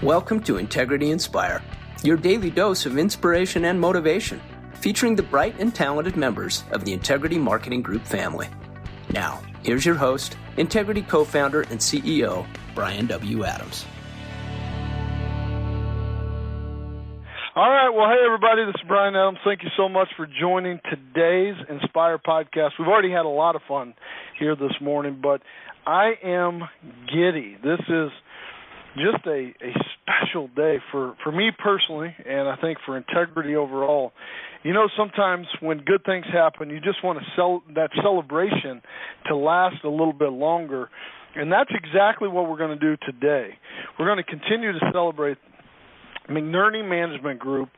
Welcome to Integrity Inspire, your daily dose of inspiration and motivation, featuring the bright and talented members of the Integrity Marketing Group family. Now, here's your host, Integrity co-founder and CEO, Bryan W. Adams. All right, well, hey, everybody, this is Bryan Adams. Thank you so much for joining today's Inspire podcast. We've already had a lot of fun here this morning, but I am giddy. This is just a special day for me personally, and I think for Integrity overall. You know, sometimes when good things happen, you just want that celebration to last a little bit longer, and that's exactly what we're going to do today. We're going to continue to celebrate McNerney Management Group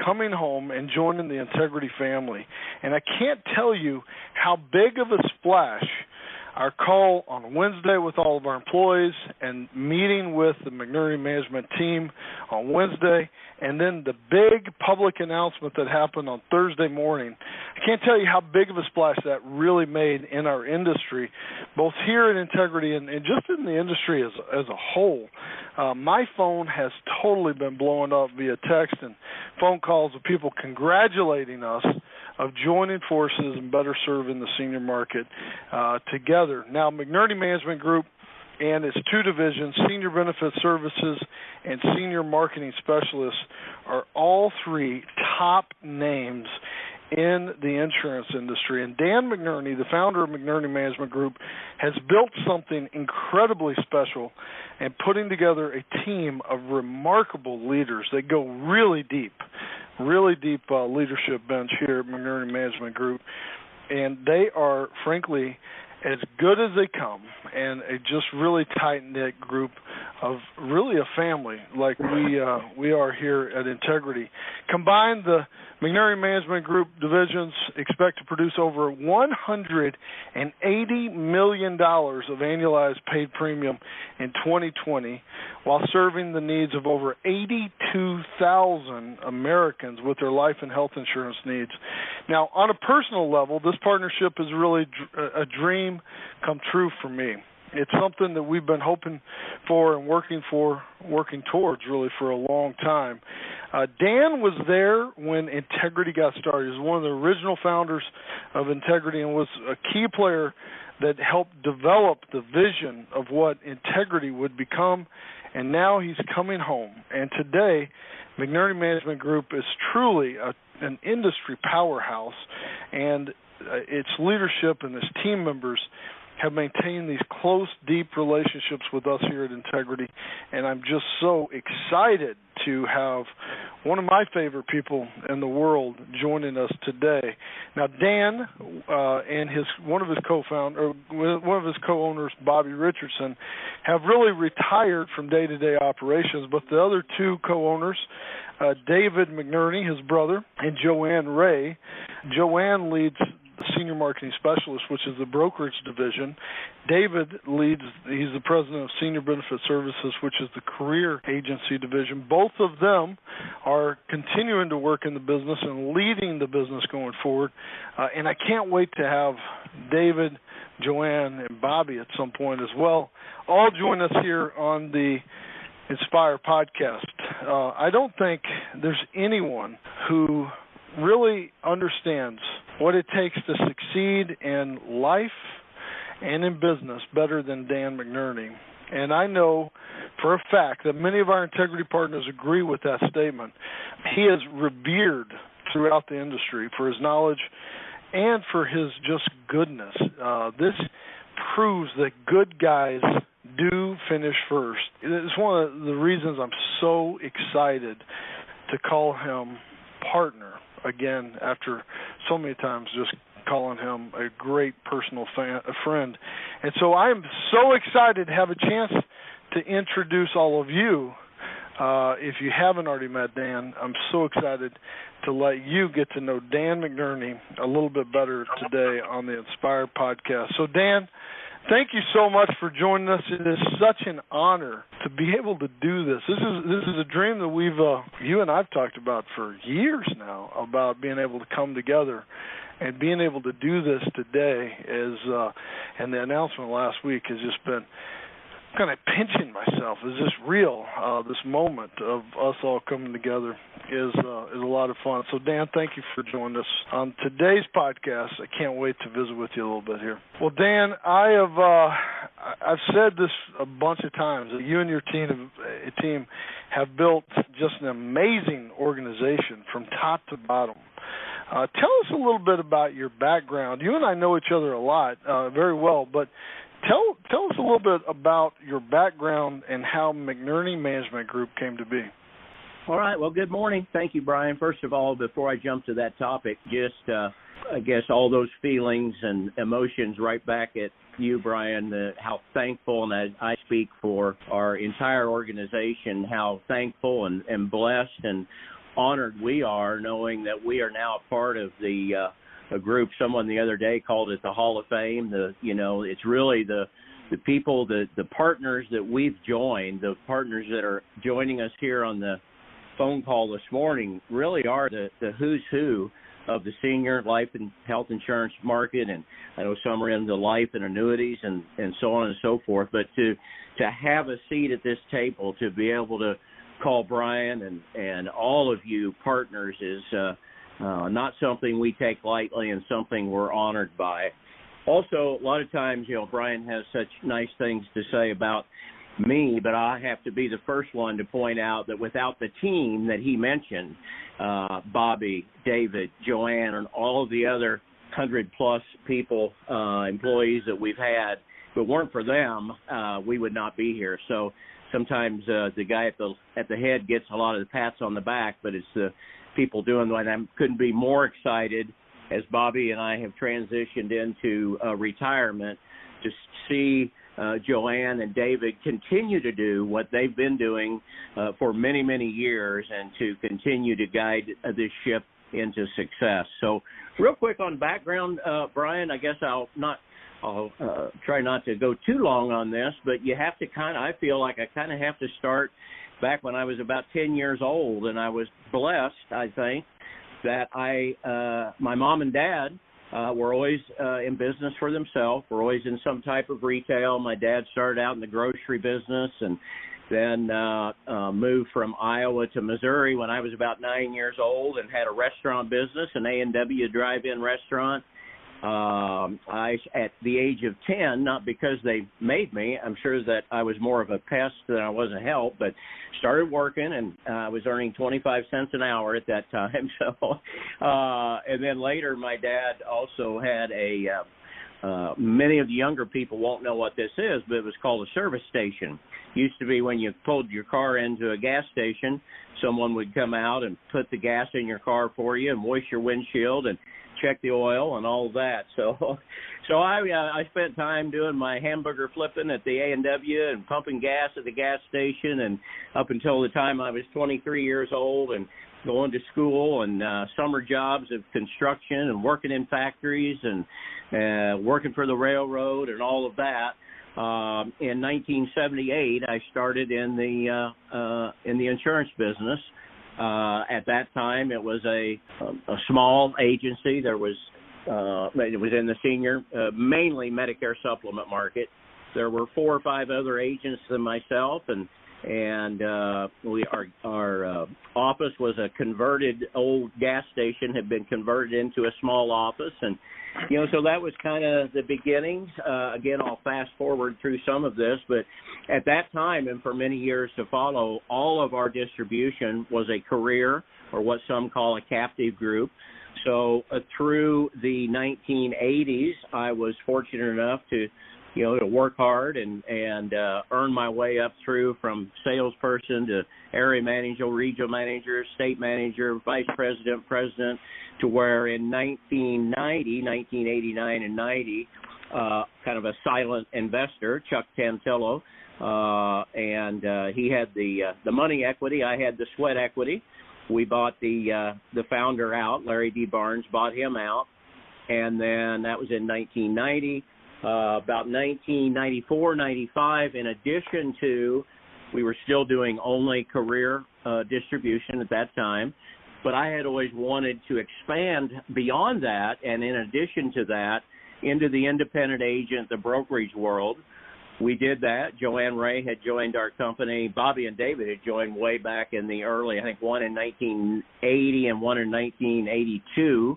coming home and joining the Integrity family. And I can't tell you how big of a splash our call on Wednesday with all of our employees and meeting with the McNerney Management team on Wednesday, and then the big public announcement that happened on Thursday morning. I can't tell you how big of a splash that really made in our industry, both here at Integrity and just in the industry as a whole. My phone has totally been blowing up via text and phone calls of people congratulating us of joining forces and better serving the senior market together. Now, McNerney Management Group and its two divisions, Senior Benefit Services and Senior Marketing Specialists, are all three top names in the insurance industry. And Dan McNerney, the founder of McNerney Management Group, has built something incredibly special and putting together a team of remarkable leaders. They go really deep leadership bench here at McNerney Management Group. And they are, frankly, as good as they come, and a just really tight-knit group of really a family like we are here at Integrity. Combined, the McNerney Management Group divisions expect to produce over $180 million of annualized paid premium in 2020, while serving the needs of over 82,000 Americans with their life and health insurance needs. Now, on a personal level, this partnership is really a dream come true for me. It's something that we've been hoping for and working towards really for a long time. Dan was there when Integrity got started. He was one of the original founders of Integrity and was a key player that helped develop the vision of what Integrity would become, and now he's coming home. And today, McNerney Management Group is truly an industry powerhouse, and its leadership and its team members have maintained these close, deep relationships with us here at Integrity, and I'm just so excited to have one of my favorite people in the world joining us today. Now, Dan and one of his co-owners, Bobby Richardson, have really retired from day-to-day operations, but the other two co-owners, David McNerney, his brother, and Joanne Ray. Joanne leads the Senior Marketing Specialist, which is the brokerage division. David he's the president of Senior Benefit Services, which is the career agency division. Both of them are continuing to work in the business and leading the business going forward. And I can't wait to have David, Joanne, and Bobby at some point as well all join us here on the Inspire podcast. I don't think there's anyone who really understands what it takes to succeed in life and in business better than Dan McNerney. And I know for a fact that many of our Integrity partners agree with that statement. He is revered throughout the industry for his knowledge and for his just goodness. This proves that good guys do finish first. It's one of the reasons I'm so excited to call him partner again after so many times just calling him a great personal friend. And so I am so excited to have a chance to introduce all of you. If you haven't already met Dan, I'm so excited to let you get to know Dan McNerney a little bit better today on the Inspire podcast. So Dan, thank you so much for joining us. It is such an honor to be able to do this. This is a dream that you and I've talked about for years now, about being able to come together and being able to do this today and the announcement last week has just been kind of pinching myself. Is this real? This moment of us all coming together is a lot of fun. So, Dan, thank you for joining us on today's podcast. I can't wait to visit with you a little bit here. Well, Dan, I've said this a bunch of times that you and your team have built just an amazing organization from top to bottom. Tell us a little bit about your background. You and I know each other a lot, very well, but tell us a little bit about your background and how McNerney Management Group came to be. All right. Well, good morning. Thank you, Bryan. First of all, before I jump to that topic, just I guess all those feelings and emotions right back at you, Bryan, how thankful, and I speak for our entire organization, how thankful and blessed and honored we are knowing that we are now a part of a group. Someone the other day called it the Hall of Fame. It's really the people, the partners that we've joined, the partners that are joining us here on the phone call this morning really are the who's who of the senior life and health insurance market. And I know some are into life and annuities and so on and so forth. But to have a seat at this table, to be able to call Bryan and all of you partners is not something we take lightly and something we're honored by. Also, a lot of times, Bryan has such nice things to say about me, but I have to be the first one to point out that without the team that he mentioned, Bobby, David, Joanne, and all of the other 100-plus people, employees that we've had, if it weren't for them, we would not be here. So sometimes the guy at the head gets a lot of the pats on the back, but it's the people doing that. I couldn't be more excited as Bobby and I have transitioned into retirement to see Joanne and David continue to do what they've been doing for many, many years and to continue to guide this ship into success. So real quick on background, Bryan, I guess I'll try not to go too long on this, but you have to I feel like I kind of have to start back when I was about 10 years old, and I was blessed, I think, that my mom and dad were always in business for themselves. We're always in some type of retail. My dad started out in the grocery business and then moved from Iowa to Missouri when I was about 9 years old and had a restaurant business, an A&W drive-in restaurant. At the age of 10, not because they made me, I'm sure that I was more of a pest than I was a help, but started working, and I was earning 25 cents an hour at that time. So, and then later my dad also had many of the younger people won't know what this is, but it was called a service station. Used to be when you pulled your car into a gas station, someone would come out and put the gas in your car for you and moist your windshield and check the oil and all of that. So I spent time doing my hamburger flipping at the A&W and pumping gas at the gas station, and up until the time I was 23 years old and going to school and summer jobs of construction and working in factories and working for the railroad and all of that. In 1978, I started in the insurance business. At that time, it was a small agency. It was in the senior, mainly Medicare supplement market. There were 4 or 5 other agents than myself, and our office was a converted old gas station, had been converted into a small office, and so that was kind of the beginnings. Again, I'll fast forward through some of this, but at that time and for many years to follow, all of our distribution was a career, or what some call a captive group. So through the 1980s, I was fortunate enough to work hard and earn my way up through from salesperson to area manager, regional manager, state manager, vice president, president, to where in 1989 and 90, kind of a silent investor, Chuck Tantillo, and he had the money equity. I had the sweat equity. We bought the founder out. Larry D. Barnes bought him out, and then that was in 1990. About 1994, 95, in addition to, we were still doing only career distribution at that time, but I had always wanted to expand beyond that, and in addition to that, into the independent agent, the brokerage world. we did that. Joanne Ray had joined our company. Bobby and David had joined way back in the early, I think one in 1980 and one in 1982.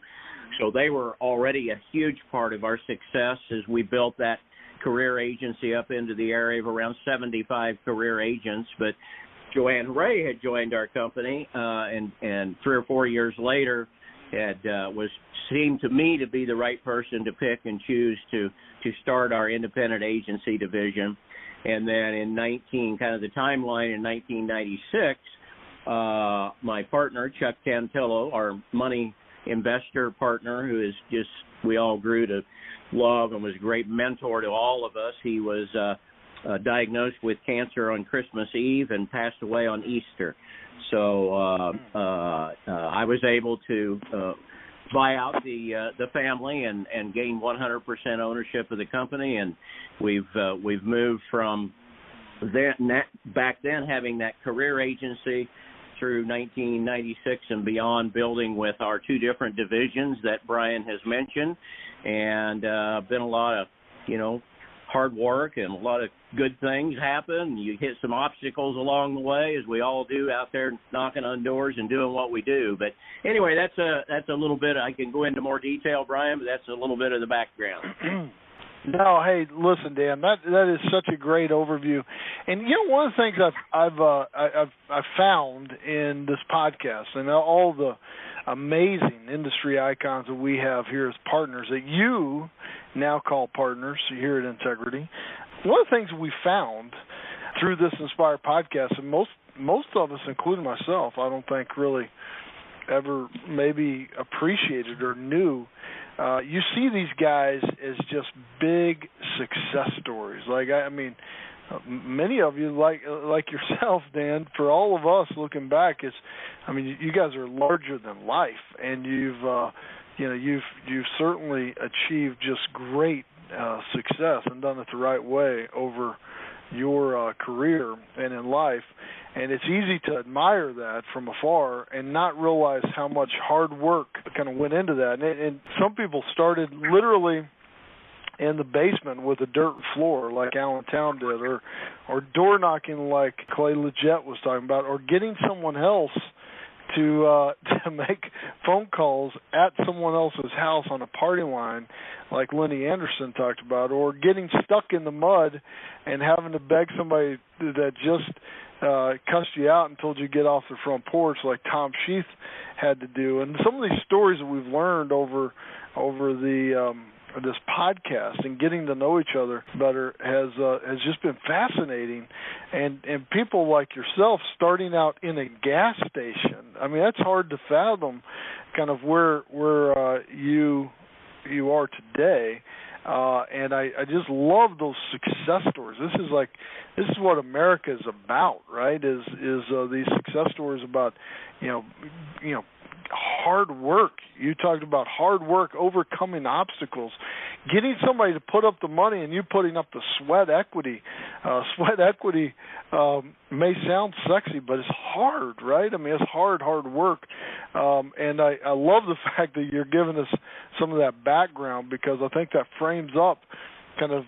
So they were already a huge part of our success as we built that career agency up into the area of around 75 career agents. But Joanne Ray had joined our company, and 3 or 4 years later seemed to me to be the right person to pick and choose to start our independent agency division. And then in the timeline in 1996, my partner, Chuck Cantillo, our money investor partner, who is just, we all grew to love and was a great mentor to all of us. He was diagnosed with cancer on Christmas Eve and passed away on Easter. So I was able to buy out the family and gain 100% ownership of the company, and we've moved from back then having that career agency through 1996 and beyond, building with our 2 different divisions that Bryan has mentioned, and been a lot of hard work and a lot of good things happen. You hit some obstacles along the way, as we all do out there knocking on doors and doing what we do. But anyway, that's a little bit. I can go into more detail, Bryan, but that's a little bit of the background. No, hey, listen, Dan, that is such a great overview. And one of the things I've found in this podcast and all the amazing industry icons that we have here as partners that you now call partners here at Integrity. One of the things we found through this Inspire podcast, and most of us, including myself, I don't think really ever maybe appreciated or knew. You see these guys as just big success stories. Like, I mean, many of you, like yourself, Dan, for all of us looking back, you guys are larger than life, and you've certainly achieved just great success and done it the right way over your career and in life. And it's easy to admire that from afar and not realize how much hard work kind of went into that. And some people started literally in the basement with a dirt floor like Allentown did, or door knocking like Clay Leggett was talking about, or getting someone else to make phone calls at someone else's house on a party line like Lenny Anderson talked about, or getting stuck in the mud and having to beg somebody that just cussed you out and told you to get off the front porch like Tom Sheath had to do. And some of these stories that we've learned over the this podcast and getting to know each other better has just been fascinating. And people like yourself starting out in a gas station, I mean, that's hard to fathom kind of where you are today. And I just love those success stories. This is what America is about, right? Is these success stories about, hard work. You talked about hard work, overcoming obstacles, getting somebody to put up the money and you putting up the sweat equity. Sweat equity may sound sexy, but it's hard, right? I mean, it's hard work. And I love the fact that you're giving us some of that background, because I think that frames up kind of,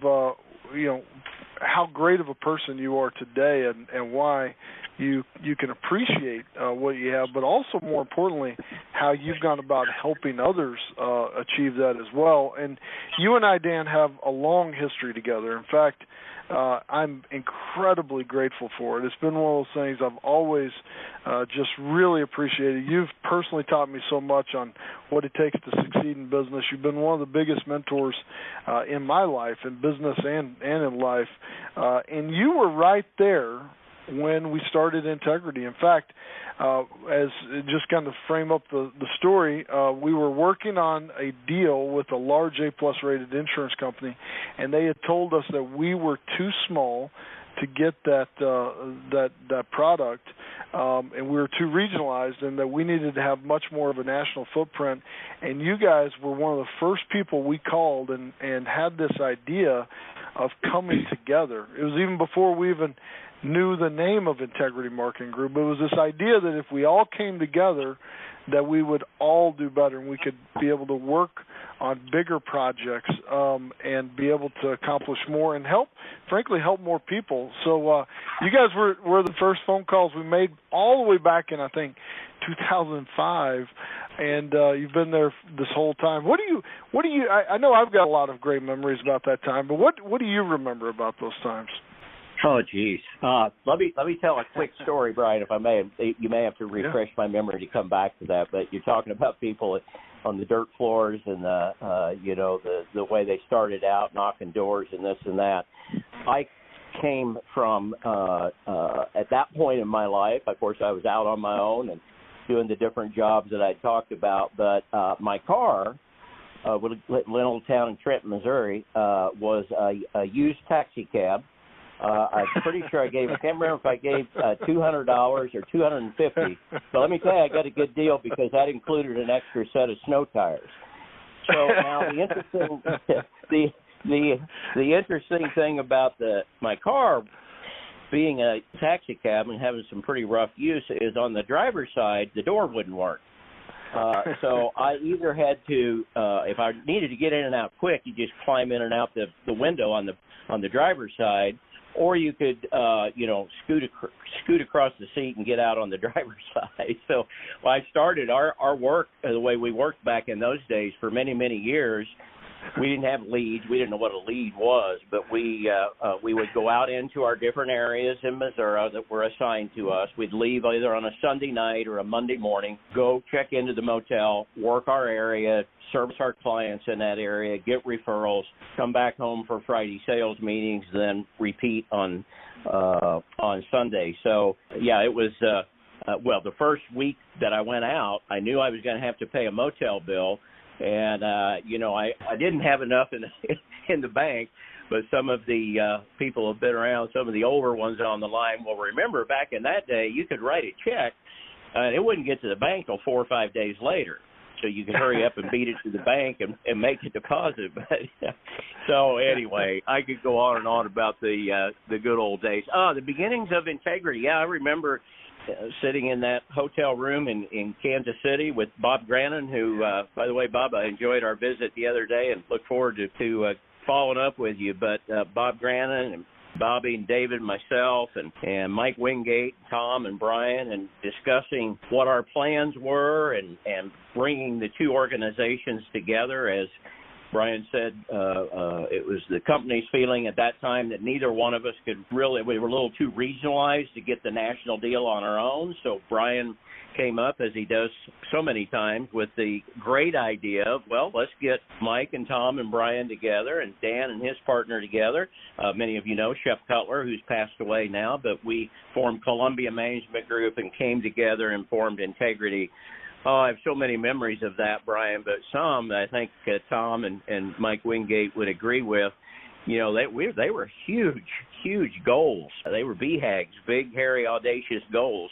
how great of a person you are today and why you can appreciate what you have, but also more importantly, how you've gone about helping others achieve that as well. And you and I, Dan, have a long history together. In fact, I'm incredibly grateful for it. It's been one of those things I've always just really appreciated. You've personally taught me so much on what it takes to succeed in business. You've been one of the biggest mentors in my life, in business and in life. And you were right there when we started Integrity. In fact, as just kind of frame up the story, we were working on a deal with a large A-plus rated insurance company, and they had told us that we were too small to get that product, and we were too regionalized, and that we needed to have much more of a national footprint. And you guys were one of the first people we called and had this idea of coming together. It was even before we even knew the name of Integrity Marketing Group. It was this idea that if we all came together, that we would all do better and we could be able to work on bigger projects and be able to accomplish more and frankly help more people. So you guys were the first phone calls we made all the way back in, I think, 2005, and you've been there this whole time. What do you? I know I've got a lot of great memories about that time, but what do you remember about those times? Oh, geez. Let me tell a quick story, Brian, if I may. You may have to refresh my memory to come back to that, but you're talking about people on the dirt floors and the way they started out knocking doors and this and that. I came from at that point in my life, of course, I was out on my own and doing the different jobs that I talked about, but my car, with a little town in Trenton, Missouri, was a used taxi cab. I'm pretty sure I can't remember if I gave $200 or $250. But let me tell you, I got a good deal because that included an extra set of snow tires. So now the interesting thing about my car being a taxi cab and having some pretty rough use is on the driver's side, the door wouldn't work. So I either had to, if I needed to get in and out quick, you just climb in and out the window on the driver's side, or you could, scoot across the seat and get out on the driver's side. So I started our work the way we worked back in those days for many, many years. We didn't have leads. We didn't know what a lead was, but we would go out into our different areas in Missouri that were assigned to us. We'd leave either on a Sunday night or a Monday morning, go check into the motel, work our area, service our clients in that area, get referrals, come back home for Friday sales meetings, then repeat on Sunday. So, yeah, it was the first week that I went out, I knew I was going to have to pay a motel bill. And, I didn't have enough in the bank, but some of the people have been around, some of the older ones on the line will remember back in that day, you could write a check, and it wouldn't get to the bank till 4 or 5 days later. So you could hurry up and beat it to the bank and make a deposit. But so anyway, I could go on and on about the good old days. The beginnings of integrity. Yeah, I remember sitting in that hotel room in Kansas City with Bob Grannon, who, by the way, Bob, I enjoyed our visit the other day and look forward to following up with you. But Bob Grannon and Bobby and David, myself, and Mike Wingate, Tom and Bryan, and discussing what our plans were and bringing the two organizations together. As Bryan said, it was the company's feeling at that time that neither one of us could really, we were a little too regionalized to get the national deal on our own. So Bryan came up, as he does so many times, with the great idea of, well, let's get Mike and Tom and Bryan together and Dan and his partner together. Many of you know Shep Cutler, who's passed away now, but we formed Columbia Management Group and came together and formed Integrity. Oh, I have so many memories of that, Bryan, but some I think Tom and Mike Wingate would agree with. You know, they were huge goals. They were BHAGs, big, hairy, audacious goals.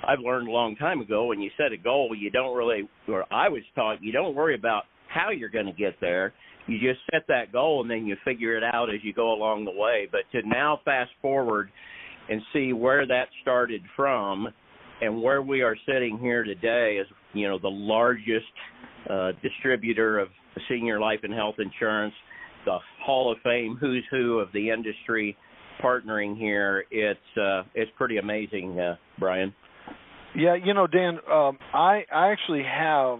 I've learned a long time ago when you set a goal, you don't really, or I was taught, you don't worry about how you're going to get there. You just set that goal and then you figure it out as you go along the way. But to now fast forward and see where that started from and where we are sitting here today as, you know, the largest distributor of senior life and health insurance, the Hall of Fame who's who of the industry partnering here, it's pretty amazing, Bryan. Yeah, you know, Dan, I actually have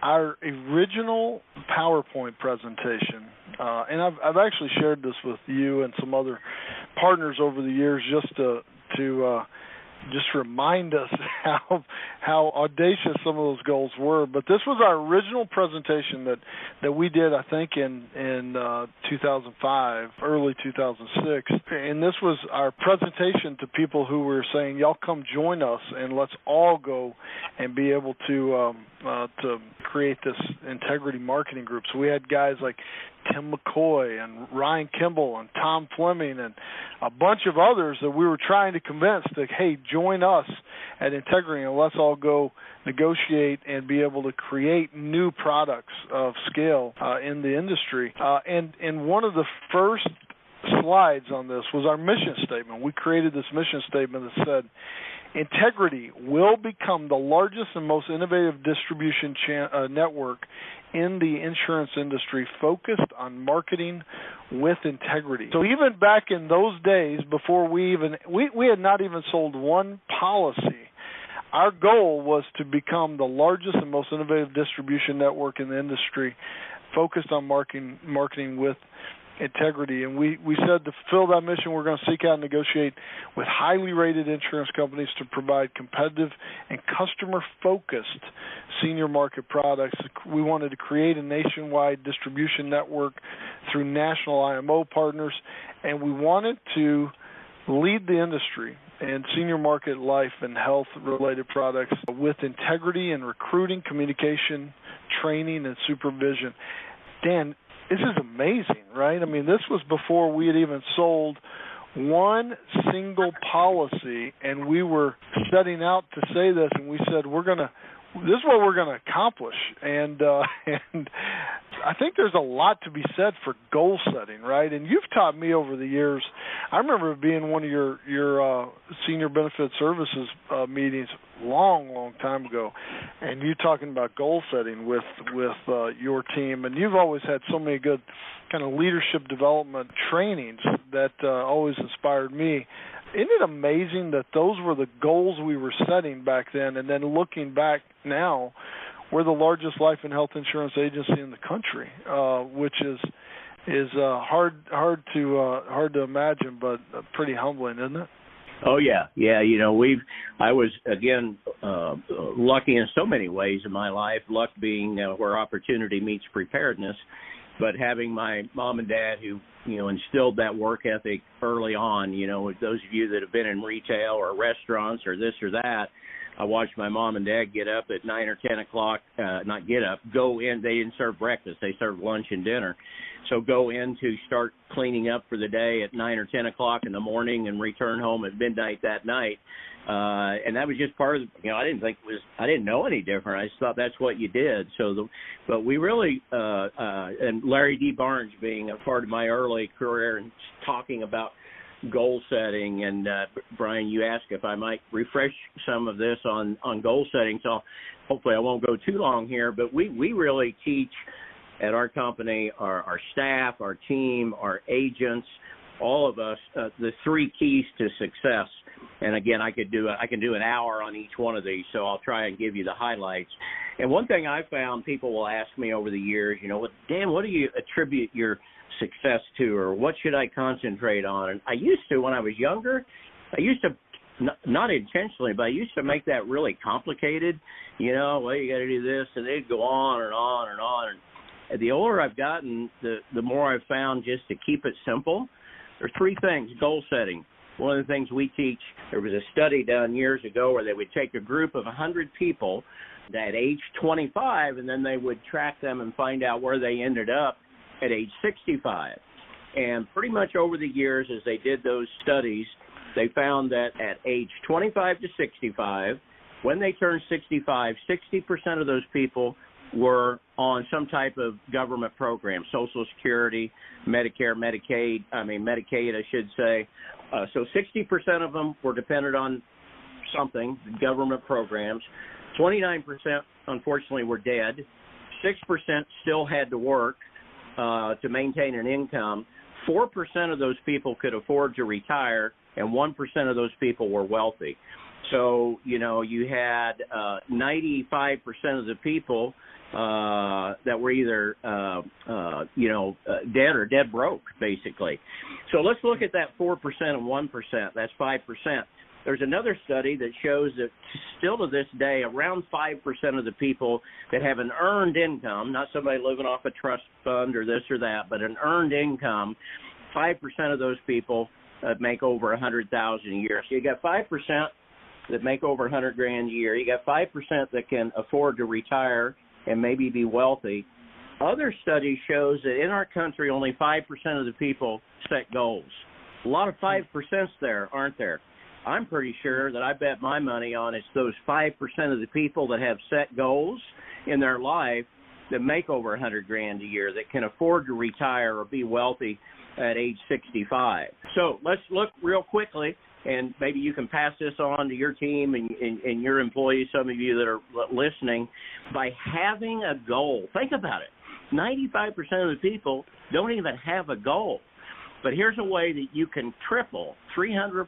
our original PowerPoint presentation, and I've actually shared this with you and some other partners over the years just to just remind us how audacious some of those goals were. But this was our original presentation that we did, I think, in 2005, early 2006. And this was our presentation to people who were saying, y'all come join us and let's all go and be able to create this integrity marketing group. So we had guys like Tim McCoy and Ryan Kimball and Tom Fleming and a bunch of others that we were trying to convince that, hey, join us at Integrity and let's all go negotiate and be able to create new products of scale in the industry. And one of the first slides on this was our mission statement. We created this mission statement that said, Integrity will become the largest and most innovative distribution network in the insurance industry, focused on marketing with integrity. So even back in those days, before we had not even sold one policy, our goal was to become the largest and most innovative distribution network in the industry, focused on marketing with integrity. And we said to fulfill that mission, we're going to seek out and negotiate with highly rated insurance companies to provide competitive and customer-focused senior market products. We wanted to create a nationwide distribution network through national IMO partners, and we wanted to lead the industry in senior market life and health-related products with integrity in recruiting, communication, training, and supervision. Dan, this is amazing, right? I mean, this was before we had even sold one single policy, and we were setting out to say this, and we said, this is what we're going to accomplish. And I think there's a lot to be said for goal setting, right? And you've taught me over the years. I remember being one of your senior benefit services meetings long time ago, and you talking about goal setting with your team. And you've always had so many good kind of leadership development trainings that always inspired me. Isn't it amazing that those were the goals we were setting back then, and then looking back now, we're the largest life and health insurance agency in the country, which is hard to imagine, but pretty humbling, isn't it? Oh yeah. You know, I was again lucky in so many ways in my life. Luck being where opportunity meets preparedness. But having my mom and dad who, instilled that work ethic early on, those of you that have been in retail or restaurants or this or that, I watched my mom and dad get up at 9 or 10 o'clock, go in. They didn't serve breakfast. They served lunch and dinner. So go in to start cleaning up for the day at 9 or 10 o'clock in the morning and return home at midnight that night. And that was just part of, I didn't know any different. I just thought that's what you did. But we really, and Larry D. Barnes being a part of my early career and talking about goal setting. And Bryan, you asked if I might refresh some of this on goal setting. So hopefully I won't go too long here, but we really teach at our company, our staff, our team, our agents, all of us, the three keys to success. And again, I can do an hour on each one of these, so I'll try and give you the highlights. And one thing I found, people will ask me over the years, Dan, what do you attribute your success to, or what should I concentrate on? And I used to, when I was younger, not intentionally, but I used to make that really complicated. You got to do this, and they'd go on and on and on. And the older I've gotten, the more I've found just to keep it simple. There's three things: goal setting. One of the things we teach, there was a study done years ago where they would take a group of 100 people at age 25, and then they would track them and find out where they ended up at age 65. And pretty much over the years, as they did those studies, they found that at age 25 to 65, when they turned 65, 60% of those people were on some type of government program, Social Security, Medicare, Medicaid, I should say. So 60% of them were dependent on something, government programs. 29%, unfortunately, were dead. 6% still had to work to maintain an income. 4% of those people could afford to retire, and 1% of those people were wealthy. So, you had 95% of the people that were either, dead or dead broke, basically. So let's look at that 4% and 1%. That's 5%. There's another study that shows that still to this day, around 5% of the people that have an earned income, not somebody living off a trust fund or this or that, but an earned income, 5% of those people make over $100,000 a year. So you got 5% that make over $100,000 a year. You got 5% that can afford to retire and maybe be wealthy. Other studies shows that in our country, only 5% of the people set goals. A lot of 5% there, aren't there? I'm pretty sure that I bet my money on it's those 5% of the people that have set goals in their life that make over $100,000 a year, that can afford to retire or be wealthy at age 65. So let's look real quickly, and maybe you can pass this on to your team and your employees, some of you that are listening, by having a goal. Think about it. 95% of the people don't even have a goal. But here's a way that you can triple, 300%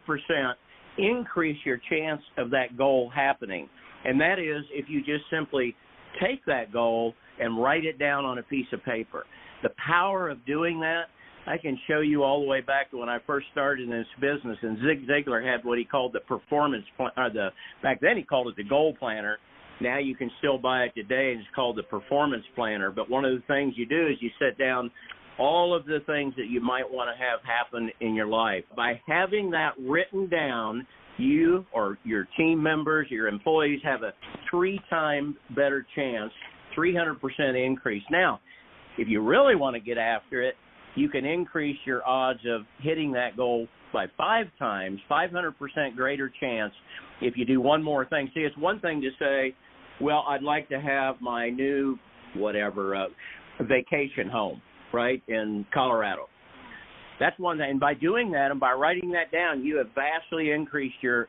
increase your chance of that goal happening. And that is if you just simply take that goal and write it down on a piece of paper. The power of doing that, I can show you all the way back to when I first started in this business, and Zig Ziglar had what he called the performance plan, back then he called it the goal planner. Now you can still buy it today, and it's called the performance planner. But one of the things you do is you set down all of the things that you might want to have happen in your life. By having that written down, you or your team members, your employees have a 3 times better chance, 300% increase. Now, if you really want to get after it, you can increase your odds of hitting that goal by 5 times, 500% greater chance if you do one more thing. See, it's one thing to say, well, I'd like to have my new vacation home, right, in Colorado. That's one thing. And by doing that and by writing that down, you have vastly increased your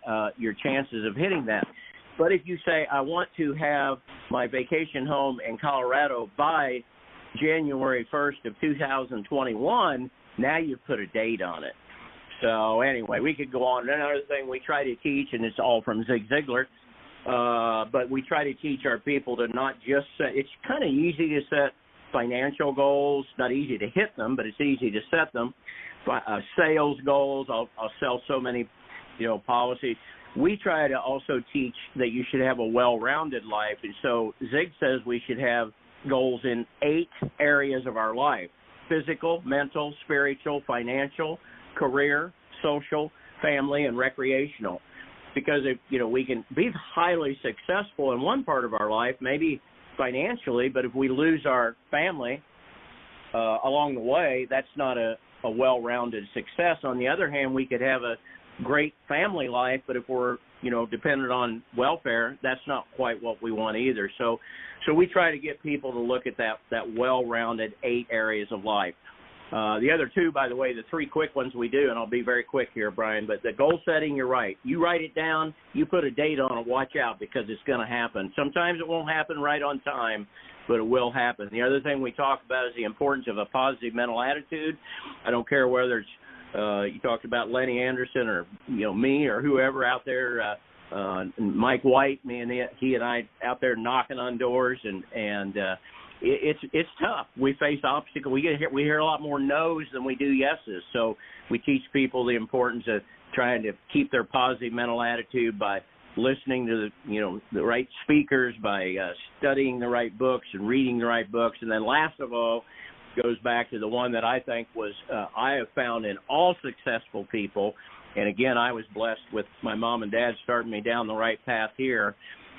chances of hitting that. But if you say, I want to have my vacation home in Colorado by January 1st of 2021, now you've put a date on it. So anyway, we could go on. Another thing we try to teach, and it's all from Zig Ziglar, but we try to teach our people to not just set. It's kind of easy to set financial goals, not easy to hit them, but it's easy to set them. Sales goals, I'll sell so many, policies. We try to also teach that you should have a well-rounded life. And so Zig says we should have goals in 8 areas of our life: physical, mental, spiritual, financial, career, social, family, and recreational. Because if, we can be highly successful in one part of our life, maybe financially, but if we lose our family along the way, that's not a well-rounded success. On the other hand, we could have a great family life, but if we're, dependent on welfare, that's not quite what we want either. So we try to get people to look at that well-rounded 8 areas of life. The other 2, by the way, the 3 quick ones we do, and I'll be very quick here, Brian, but the goal setting, you're right. You write it down, you put a date on it, watch out, because it's going to happen. Sometimes it won't happen right on time, but it will happen. The other thing we talk about is the importance of a positive mental attitude. I don't care whether it's you talked about Lenny Anderson or me or whoever out there, Mike White, he and I out there knocking on doors, and it's tough. We face obstacles. We hear a lot more no's than we do yeses. So we teach people the importance of trying to keep their positive mental attitude by listening to the right speakers, by studying the right books and reading the right books, and then last of all, goes back to the one that I think was I have found in all successful people, and again, I was blessed with my mom and dad starting me down the right path here,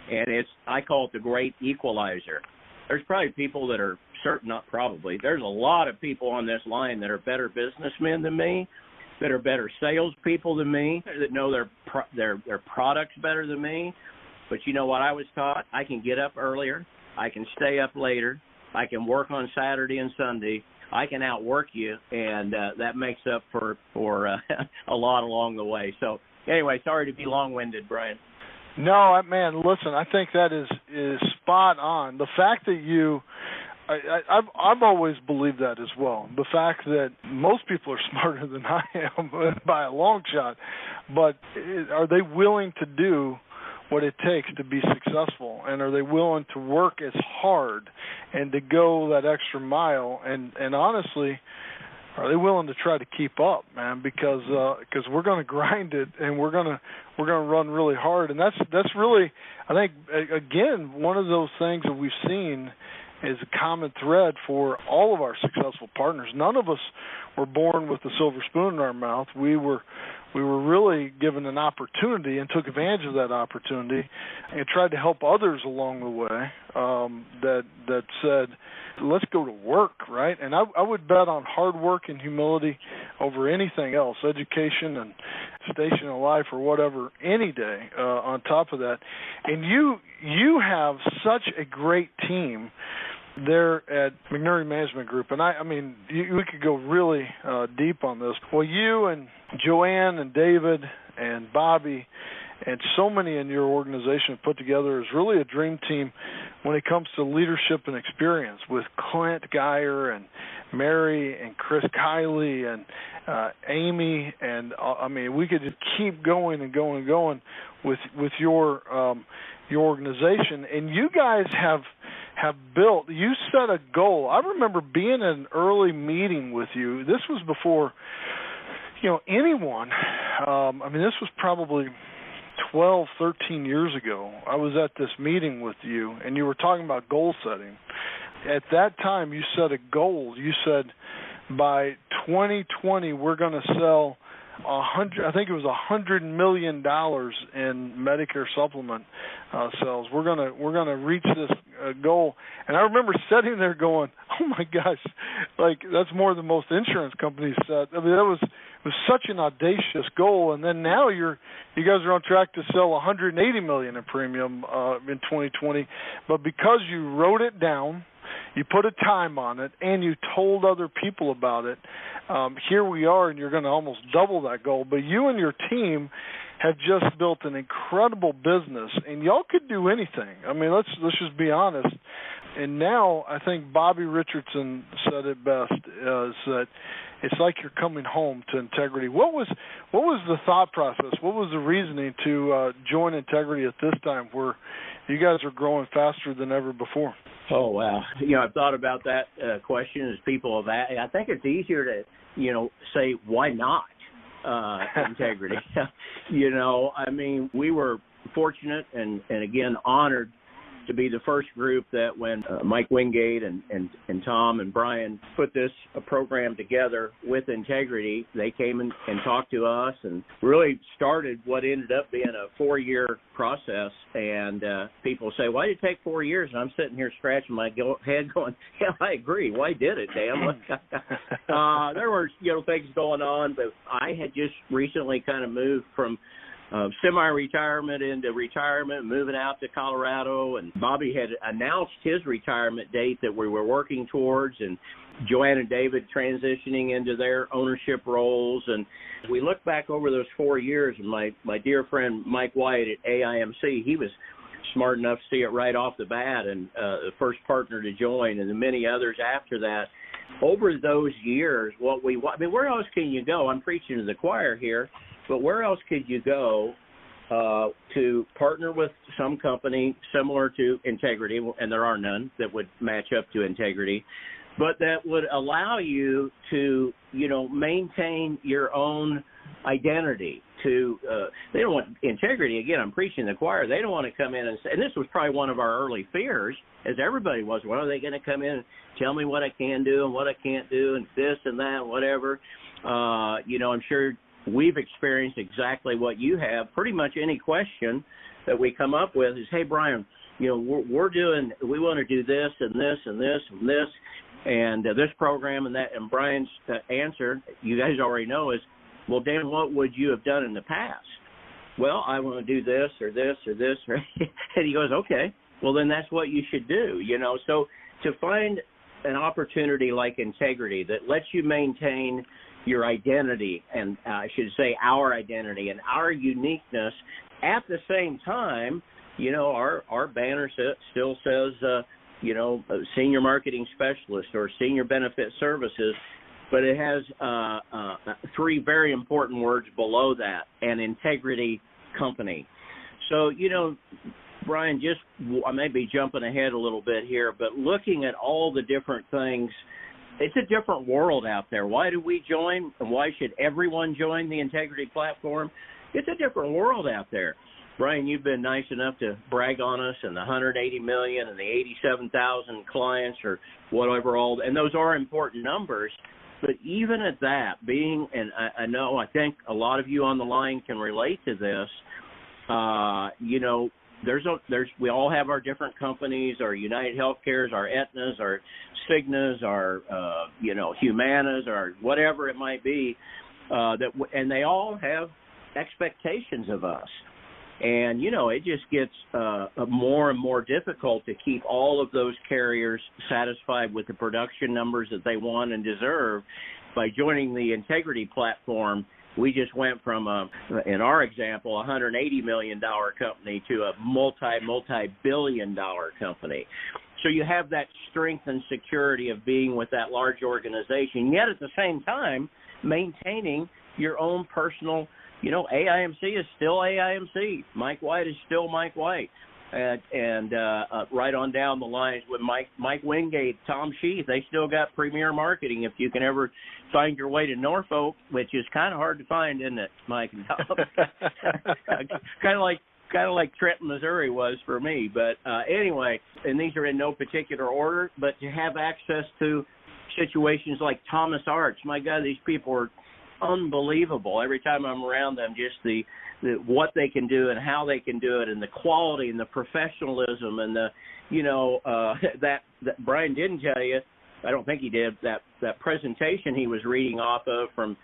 and I call it the great equalizer. There's probably people that are there's a lot of people on this line that are better businessmen than me, that are better salespeople than me, that know their products better than me. But you know what I was taught? I can get up earlier, I can stay up later, I can work on Saturday and Sunday, I can outwork you, and that makes up for a lot along the way. So anyway, sorry to be long-winded, Brian. No, man, listen, I think that is spot on. The fact that I've always believed that as well. The fact that most people are smarter than I am by a long shot, but are they willing to do what it takes to be successful, and are they willing to work as hard and to go that extra mile? And honestly, are they willing to try to keep up, man? Because we're going to grind it, and we're going to run really hard, and that's really, I think, again, one of those things that we've seen is a common thread for all of our successful partners. None of us were born with a silver spoon in our mouth. We were really given an opportunity and took advantage of that opportunity and tried to help others along the way that said, let's go to work, right? And I would bet on hard work and humility over anything else, education and station in life or whatever, any day on top of that. And you have such a great team there at McNerney Management Group, and I mean, we could go really deep on this. Well, you and Joanne and David and Bobby and so many in your organization put together is really a dream team when it comes to leadership and experience with Clint Geyer and Mary and Chris Kiley and Amy, and I mean, we could just keep going and going and going with your organization. And you guys have built. You set a goal. I remember being in an early meeting with you. This was before anyone. I mean, this was probably 12, 13 years ago. I was at this meeting with you, and you were talking about goal setting. At that time, you set a goal. You said by 2020, we're going to sell I think it was $100 million in Medicare supplement sales. We're gonna reach this goal. And I remember sitting there going, "Oh my gosh, like that's more than most insurance companies set." I mean, it was such an audacious goal. And then now you guys are on track to sell $180 million in premium in 2020. But because you wrote it down, you put a time on it, and you told other people about it, here we are, and you're going to almost double that goal. But you and your team have just built an incredible business, and y'all could do anything. I mean, let's just be honest. And now I think Bobby Richardson said it best, is that it's like you're coming home to Integrity. What was the thought process? What was the reasoning to join Integrity at this time where you guys are growing faster than ever before? Oh, wow. I've thought about that question as people have asked. I think it's easier to, say, why not Integrity? I mean, we were fortunate and again, honored to be the first group that when Mike Wingate and Tom and Bryan put this program together with Integrity, they came and talked to us and really started what ended up being a 4-year process. And people say, why did it take 4 years? And I'm sitting here scratching my head going, yeah, I agree. Why did it, damn? There were, things going on, but I had just recently kind of moved from semi-retirement into retirement, moving out to Colorado, and Bobby had announced his retirement date that we were working towards, and Joanne and David transitioning into their ownership roles. And we look back over those 4 years, and my dear friend Mike White at AIMC, he was smart enough to see it right off the bat, and the first partner to join, and the many others after that. Over those years, where else can you go? I'm preaching to the choir here. But where else could you go to partner with some company similar to Integrity, and there are none that would match up to Integrity, but that would allow you to, maintain your own identity. They don't want Integrity. Again, I'm preaching the choir. They don't want to come in and say, and this was probably one of our early fears, as everybody was. When are they going to come in and tell me what I can do and what I can't do and this and that, and whatever? I'm sure we've experienced exactly what you have. Pretty much any question that we come up with is, hey, Bryan, we want to do this and this and this and this and this program and that. And Bryan's answer, you guys already know, is, well, Dan, what would you have done in the past? Well, I want to do this or this or this. And he goes, okay, well, then that's what you should do. So to find an opportunity like Integrity that lets you maintain your identity, and I should say our identity and our uniqueness, at the same time, our banner still says, senior marketing specialist or senior benefit services, but it has 3 very important words below that, an Integrity company. So, Bryan, I may be jumping ahead a little bit here, but looking at all the different things, it's a different world out there. Why do we join, and why should everyone join the Integrity platform? It's a different world out there. Bryan, you've been nice enough to brag on us and the $180 million and the 87,000 clients or whatever and those are important numbers. But even at that, and I think a lot of you on the line can relate to this, we all have our different companies, our United Healthcares, our Aetnas, our Cignas, our Humanas, or whatever it might be, and they all have expectations of us. And, it just gets more and more difficult to keep all of those carriers satisfied with the production numbers that they want and deserve. By joining the Integrity platform, we just went from, in our example, a $180 million company to a multi-billion-dollar company. So you have that strength and security of being with that large organization, yet at the same time maintaining your own personal, AIMC is still AIMC. Mike White is still Mike White. And right on down the lines with Mike Wingate, Tom Sheath, they still got Premier Marketing. If you can ever find your way to Norfolk, which is kind of hard to find, isn't it, Mike and Tom? kind of like Trenton, Missouri was for me. But anyway, and these are in no particular order, but to have access to situations like Thomas Arch, my God, these people are unbelievable. Every time I'm around them, just the what they can do and how they can do it, and the quality and the professionalism, and the that Bryan didn't tell you, I don't think he did, that presentation he was reading off of from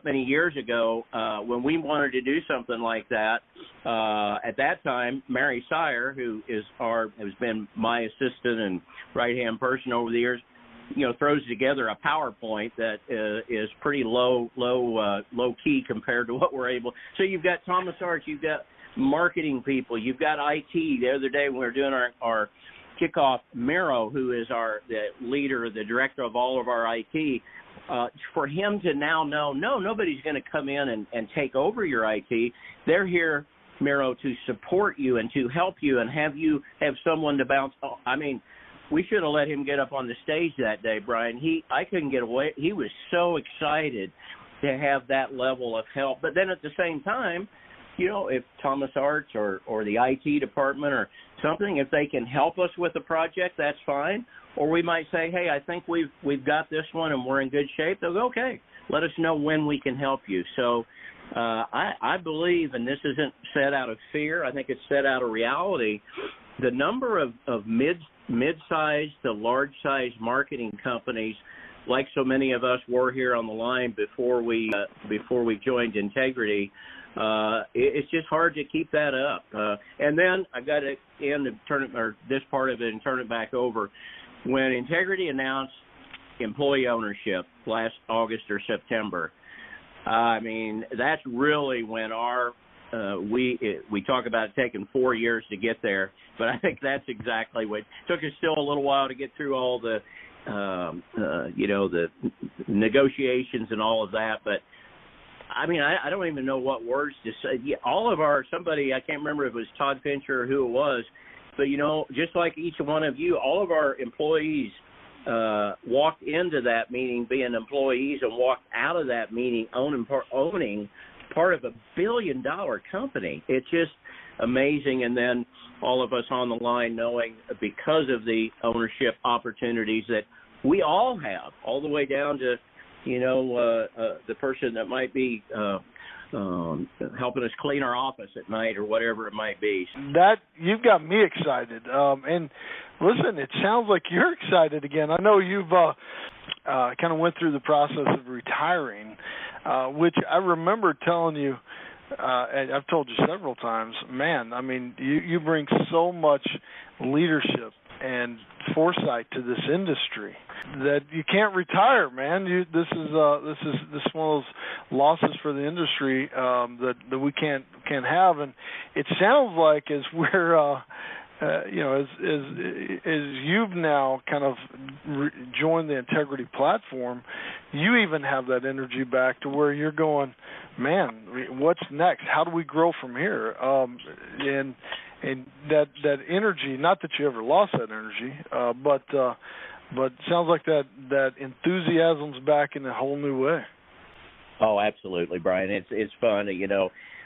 many years ago when we wanted to do something like that. At that time, Mary Sire, who has been my assistant and right hand person over the years, throws together a PowerPoint that is pretty low key compared to what we're able. So you've got Thomas Arch, you've got marketing people, you've got IT. The other day when we were doing our kickoff, Miro, who is the leader, the director of all of our IT, for him to now know, nobody's going to come in and take over your IT. They're here, Miro, to support you and to help you and have someone to bounce. I mean, we should have let him get up on the stage that day, Bryan. I couldn't get away. He was so excited to have that level of help. But then at the same time, if Thomas Arch or the IT department or something, if they can help us with the project, that's fine. Or we might say, hey, I think we've got this one and we're in good shape. They'll go, okay, let us know when we can help you. So I believe, and this isn't said out of fear, I think it's said out of reality, the number of mid-sized to large-sized marketing companies, like so many of us were here on the line before we joined Integrity, it's just hard to keep that up. And then I got to end this part of it and turn it back over. When Integrity announced employee ownership last August or September, I mean, that's really when we talk about it taking 4 years to get there, but I think that's exactly what took us still a little while to get through all the the negotiations and all of that. But I mean, I don't even know what words to say. All of somebody, I can't remember if it was Todd Fincher or who it was, but just like each one of you, all of our employees walked into that meeting being employees and walked out of that meeting owning part of $1 billion company. It's just amazing. And then all of us on the line knowing, because of the ownership opportunities that we all have, all the way down to the person that might be helping us clean our office at night or whatever it might be. That you've got me excited. And listen, it sounds like you're excited again. I know you've kind of went through the process of retiring, which I remember telling you, and I've told you several times, man, I mean, you bring so much leadership and foresight to this industry that you can't retire, man. This is one of those losses for the industry that we can't have. And it sounds like as we're as you've now kind of joined the Integrity platform, you even have that energy back to where you're going, man, what's next? How do we grow from here? And that energy, not that you ever lost that energy, but it sounds like that enthusiasm's back in a whole new way. Oh, absolutely, Bryan. It's fun,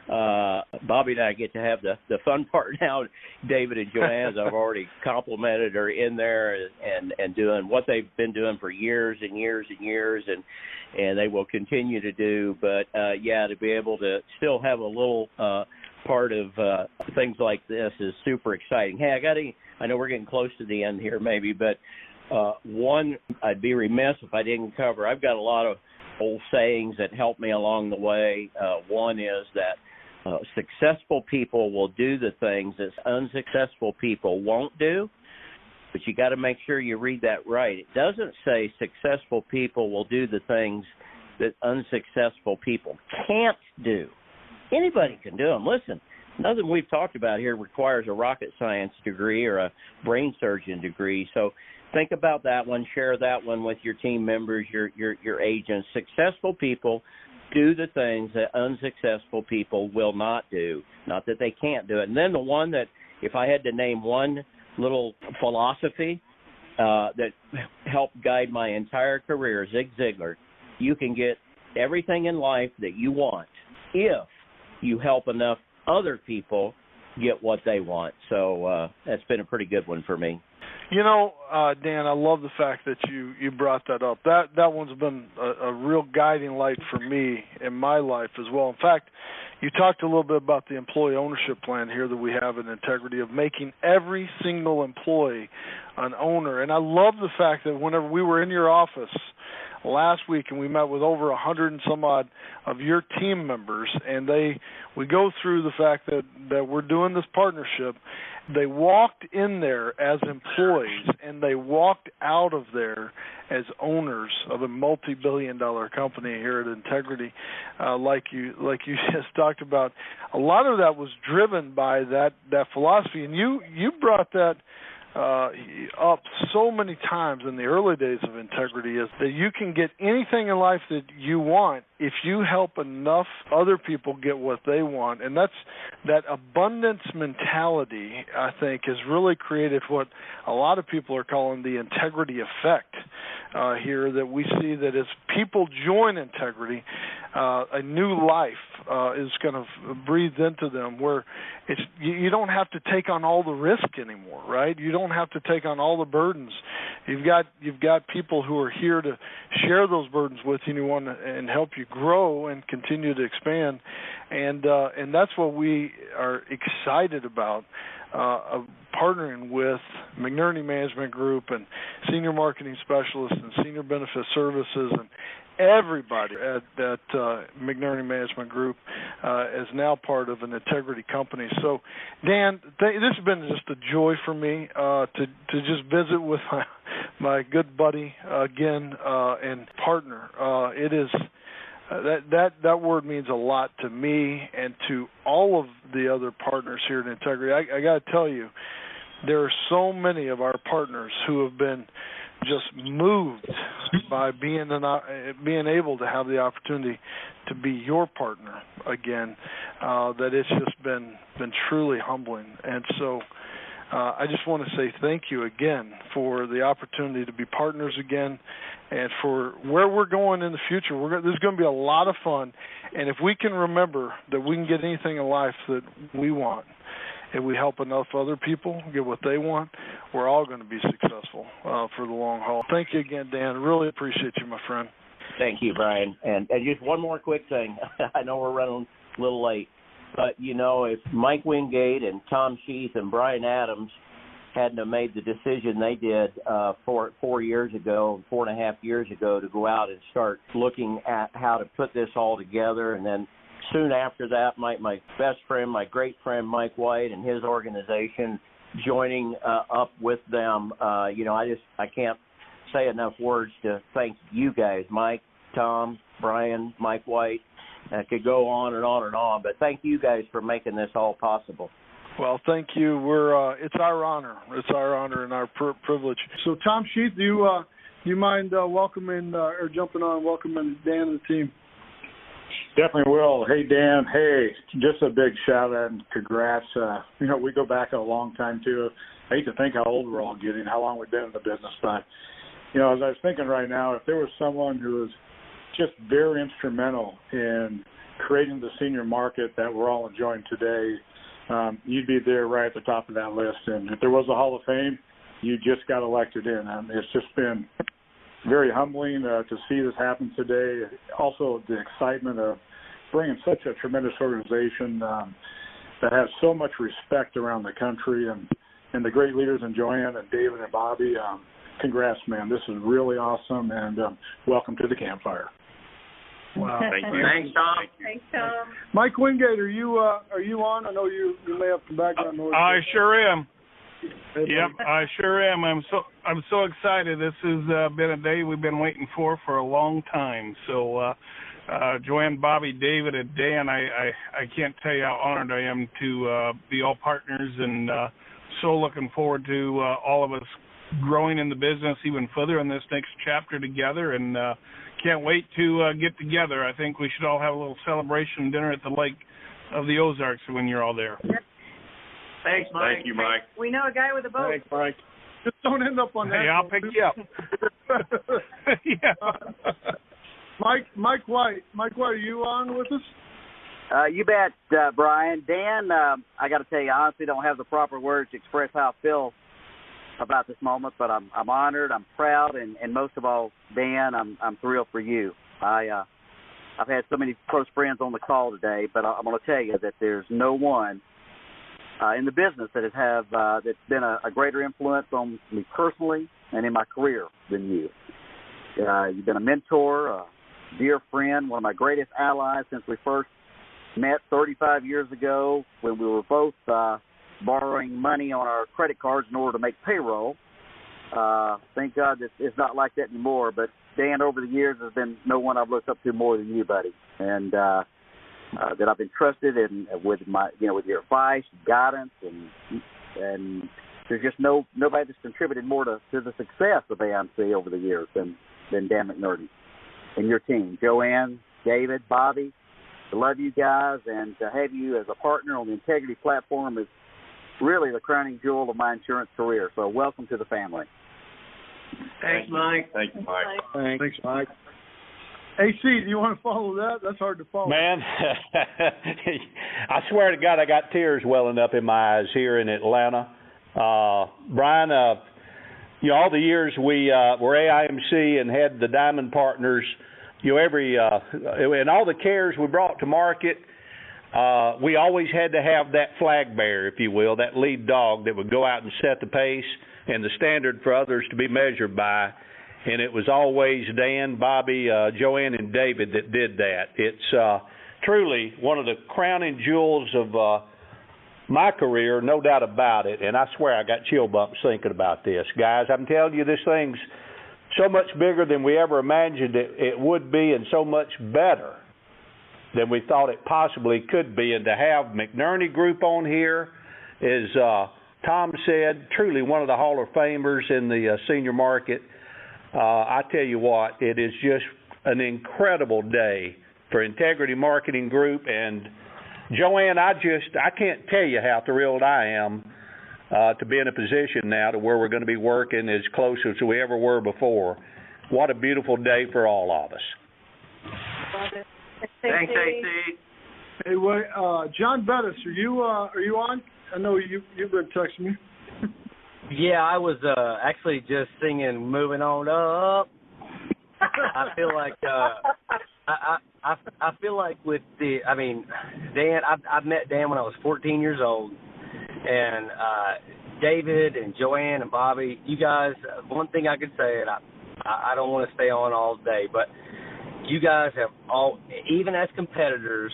Bobby and I get to have the fun part now. David and Joanne, I've already complimented, are in there and doing what they've been doing for years and years and years, and they will continue to do. But to be able to still have a little part of things like this is super exciting. Hey, I know we're getting close to the end here, maybe, but one, I'd be remiss if I didn't cover. I've got a lot of old sayings that help me along the way. One is that Successful people will do the things that unsuccessful people won't do, but you got to make sure you read that right. It doesn't say successful people will do the things that unsuccessful people can't do. Anybody can do them. Listen, nothing we've talked about here requires a rocket science degree or a brain surgeon degree. So think about that one. Share that one with your team members, your agents. Successful people do the things that unsuccessful people will not do. Not that they can't do it. And then the one that, if I had to name one little philosophy that helped guide my entire career, Zig Ziglar, you can get everything in life that you want if you help enough other people get what they want. So that's been a pretty good one for me. You know, Dan, I love the fact that you brought that up. That one's been a real guiding light for me in my life as well. In fact, you talked a little bit about the employee ownership plan here that we have in Integrity of making every single employee an owner. And I love the fact that whenever we were in your office last week and we met with over 100 and some odd of your team members, and we go through the fact that we're doing this partnership. They walked in there as employees, and they walked out of there as owners of a multi-billion-dollar company here at Integrity, like you just talked about. A lot of that was driven by that philosophy, and you brought that up so many times in the early days of Integrity, is that you can get anything in life that you want if you help enough other people get what they want. And that abundance mentality, I think, has really created what a lot of people are calling the integrity effect here, that we see that as people join Integrity, a new life is going to breathe into them, where you don't have to take on all the risk anymore, right? You don't have to take on all the burdens. You've got people who are here to share those burdens with you and help you grow and continue to expand, and that's what we are excited about. Partnering with McNerney Management Group and Senior Marketing Specialists and Senior Benefit Services and everybody at McNerney Management Group is now part of an Integrity company. So, Dan, this has been just a joy for me to just visit with my good buddy again and partner. It is. That word means a lot to me and to all of the other partners here at Integrity. I got to tell you, there are so many of our partners who have been just moved by being able to have the opportunity to be your partner again, that it's just been truly humbling. And so I just want to say thank you again for the opportunity to be partners again, and for where we're going in the future. There's going to be a lot of fun, and if we can remember that we can get anything in life that we want, if we help enough other people get what they want, we're all going to be successful for the long haul. Thank you again, Dan. Really appreciate you, my friend. Thank you, Bryan. And just one more quick thing. I know we're running a little late, but, if Mike Wingate and Tom Sheath and Bryan Adams hadn't have made the decision they did 4 years ago, 4.5 years ago, to go out and start looking at how to put this all together, and then soon after that, my best friend, my great friend Mike White and his organization joining up with them, I can't say enough words to thank you guys, Mike, Tom, Bryan, Mike White. I could go on and on and on, but thank you guys for making this all possible. Well, thank you. It's our honor. It's our honor and our privilege. So, Tom Sheath, do you mind welcoming or jumping on and welcoming Dan and the team? Definitely will. Hey, Dan. Hey, just a big shout out and congrats. We go back a long time too. I hate to think how old we're all getting, how long we've been in the business, but as I was thinking right now, if there was someone who was just very instrumental in creating the senior market that we're all enjoying today, you'd be there right at the top of that list. And if there was a Hall of Fame, you just got elected in. It's just been very humbling to see this happen today. Also, the excitement of bringing such a tremendous organization that has so much respect around the country, and the great leaders in Joanne and David and Bobby. Congrats, man. This is really awesome, and welcome to the campfire. Wow. Thank you. Thanks, Tom. Thanks, Tom. Mike Wingate, are you on? I know you may have some background noise. I sure am. Hey, Yep, I sure am. I'm so excited. This has been a day we've been waiting for a long time. So, Joanne, Bobby, David, and Dan, I can't tell you how honored I am to be all partners, and so looking forward to all of us growing in the business even further in this next chapter together, and can't wait to get together. I think we should all have a little celebration dinner at the Lake of the Ozarks when you're all there. Thanks, Mike. Thank you, Mike. We know a guy with a boat. Thanks, Mike. Just don't end up on that. Hey, I'll pick you up. Yeah. Mike White, are you on with us? You bet, Bryan. Dan, I got to tell you, I honestly don't have the proper words to express how I feel about this moment, but I'm honored, I'm proud, and most of all, Dan, I'm thrilled for you. I've had so many close friends on the call today, but I'm going to tell you that there's no one in the business that that's been a greater influence on me personally and in my career than you. You've been a mentor, a dear friend, one of my greatest allies since we first met 35 years ago when we were both borrowing money on our credit cards in order to make payroll. Thank God that it's not like that anymore. But Dan, over the years, there's been no one I've looked up to more than you, buddy, and that I've been trusted in with with your advice, guidance, and there's just nobody that's contributed more to the success of AMC over the years than Dan McNerney and your team, Joanne, David, Bobby. I love you guys, and to have you as a partner on the Integrity platform is really the crowning jewel of my insurance career. So welcome to the family. Thanks, Mike. Thank you, Mike. Thanks, Mike. AC, do you want to follow that? That's hard to follow. Man, I swear to God, I got tears welling up in my eyes here in Atlanta. Bryan, all the years we were AIMC and had the Diamond Partners, and all the cares we brought to market, we always had to have that flag bearer, if you will, that lead dog that would go out and set the pace and the standard for others to be measured by. And it was always Dan, Bobby, Joanne, and David that did that. It's truly one of the crowning jewels of my career, no doubt about it. And I swear I got chill bumps thinking about this. Guys, I'm telling you, this thing's so much bigger than we ever imagined it would be, and so much better than we thought it possibly could be. And to have McNerney Group on here is, Tom said, truly one of the Hall of Famers in the senior market. I tell you what, it is just an incredible day for Integrity Marketing Group. And Joanne, I can't tell you how thrilled I am to be in a position now to where we're going to be working as close as we ever were before. What a beautiful day for all of us. Thanks, AC. Hey, wait, John Bettis, are you on? I know you've been texting me. Yeah, I was actually just singing "Moving On Up." I feel like I feel like with Dan. I've met Dan when I was 14 years old, and David and Joanne and Bobby. You guys, one thing I could say, and I don't want to stay on all day, but you guys have all, even as competitors,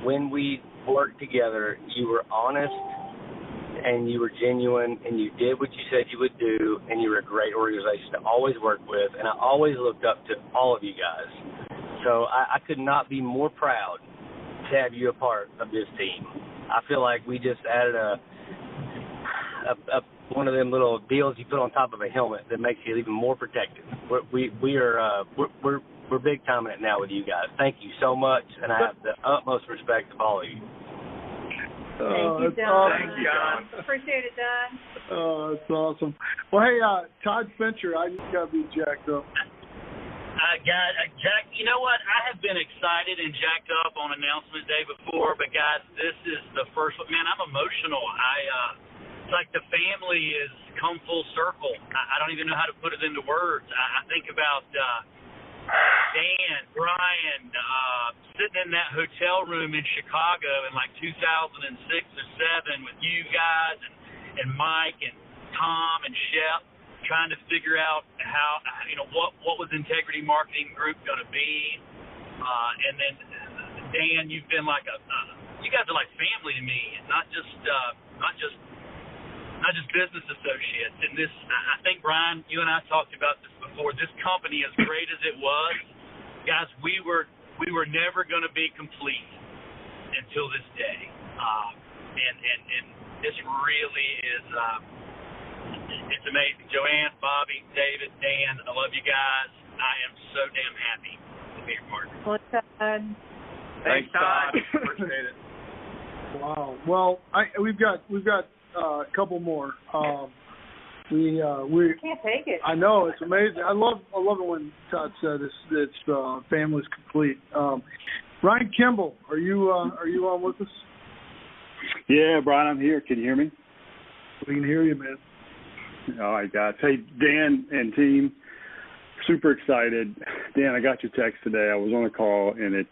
when we worked together, you were honest and you were genuine and you did what you said you would do, and you were a great organization to always work with, and I always looked up to all of you guys. So I could not be more proud to have you a part of this team. I feel like we just added a one of them little deals you put on top of a helmet that makes you even more protected. We're big time in it now with you guys. Thank you so much, and I have the utmost respect of all of you. Thank you, Don. Awesome. Thank you, Don. Appreciate it, Don. Oh, that's awesome. Well, hey, Todd Fincher, I just got to be jacked up. Jack, you know what? I have been excited and jacked up on announcement day before, but guys, this is the first one. Man, I'm emotional. It's like the family has come full circle. I don't even know how to put it into words. I think about Dan, Bryan, sitting in that hotel room in Chicago in like 2006 or 7 with you guys and Mike and Tom and Shep, trying to figure out how, what was Integrity Marketing Group going to be. And then Dan, you've been like you guys are like family to me, not just business associates. And this, I think, Bryan, you and I talked about this before. This company, as great as it was, guys, we were never going to be complete until this day. And this really is it's amazing. Joanne, Bobby, David, Dan, I love you guys. I am so damn happy to be your partner. Well done. Thanks, Todd. Appreciate it. Wow. Well, we've got a couple more. We can't take it. I know, it's amazing. I love it when Todd said it's family's complete. Ryan Kimball, are you on with us? Yeah, Bryan, I'm here. Can you hear me? We can hear you, man. All right, guys. Hey, Dan and team, super excited. Dan, I got your text today. I was on a call, and it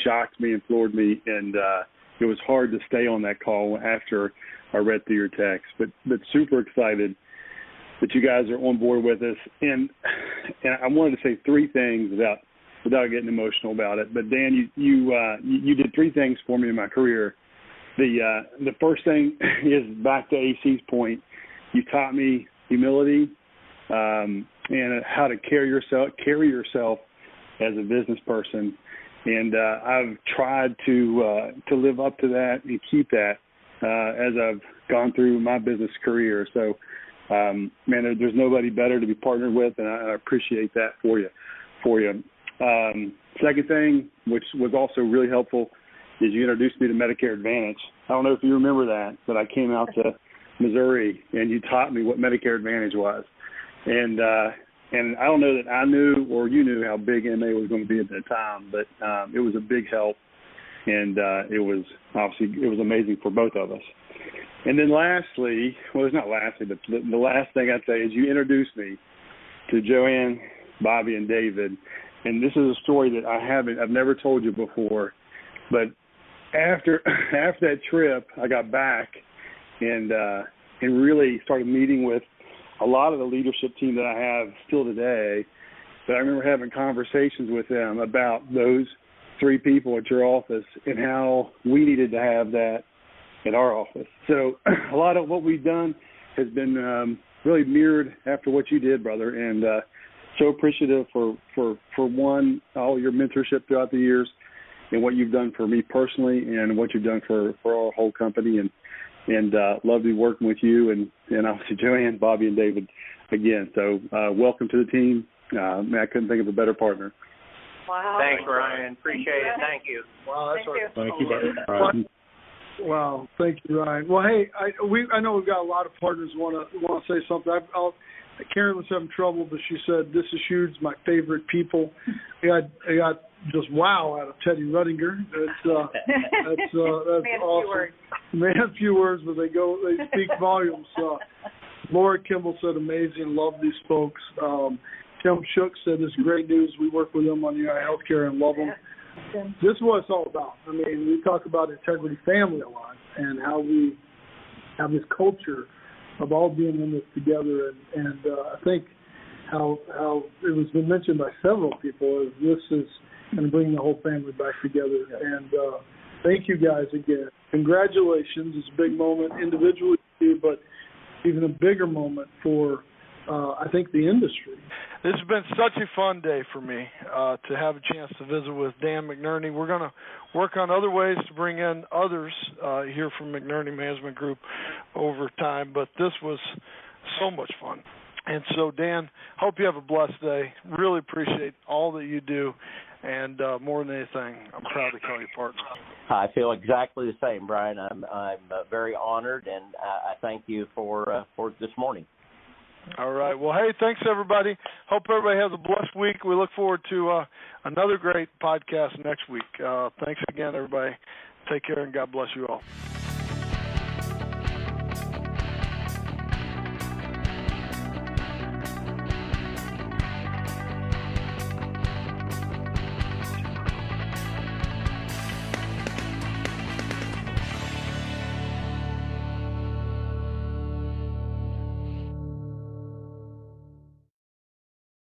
shocked me and floored me, and it was hard to stay on that call after I read through your text. But super excited that you guys are on board with us. And I wanted to say three things without getting emotional about it. But Dan, you did three things for me in my career. The first thing is back to AC's point. You taught me humility and how to carry yourself as a business person, and I've tried to live up to that and keep that as I've gone through my business career. So, man, there's nobody better to be partnered with, and I appreciate that for you. Second thing, which was also really helpful, is you introduced me to Medicare Advantage. I don't know if you remember that, but I came out to Missouri, and you taught me what Medicare Advantage was. And I don't know that I knew or you knew how big MA was going to be at that time, but it was a big help, and it was amazing for both of us. And then lastly, well, it's not lastly, but the last thing I'd say is you introduced me to Joanne, Bobby, and David. And this is a story that I've never told you before, but after that trip, I got back and really started meeting with a lot of the leadership team that I have still today. But I remember having conversations with them about those three people at your office and how we needed to have that at our office. So a lot of what we've done has been really mirrored after what you did, brother, and so appreciative for one, all your mentorship throughout the years, and what you've done for me personally, and what you've done for our whole company, and love to be working with you, and obviously Joanne, Bobby, and David again. So welcome to the team. Man, I couldn't think of a better partner. Wow. Thanks, Ryan. Appreciate it. Thank you. Wow, that's Thank you. Thank you, Ryan. Wow, thank you, Ryan. Well, hey, I know we've got a lot of partners who want to say something. Karen was having trouble, but she said, "This is huge, my favorite people." I got just wow out of Teddy Ruttinger. That's awesome. Man, few words, but they speak volumes. Laura Kimball said, "Amazing, love these folks." Tim Shook said, "This is great news. We work with them on United Healthcare and love them." This is what it's all about. I mean, we talk about Integrity Family a lot and how we have this culture of all being in this together, and I think how it was been mentioned by several people is this is going to bring the whole family back together. And thank you guys again. Congratulations. It's a big moment individually, but even a bigger moment for I think the industry. This has been such a fun day for me to have a chance to visit with Dan McNerney. We're going to work on other ways to bring in others here from McNerney Management Group over time, but this was so much fun. And so, Dan, hope you have a blessed day. Really appreciate all that you do, and more than anything, I'm proud to call you partner. I feel exactly the same, Bryan. I'm very honored, and I thank you for this morning. All right. Well, hey, thanks, everybody. Hope everybody has a blessed week. We look forward to another great podcast next week. Thanks again, everybody. Take care, and God bless you all.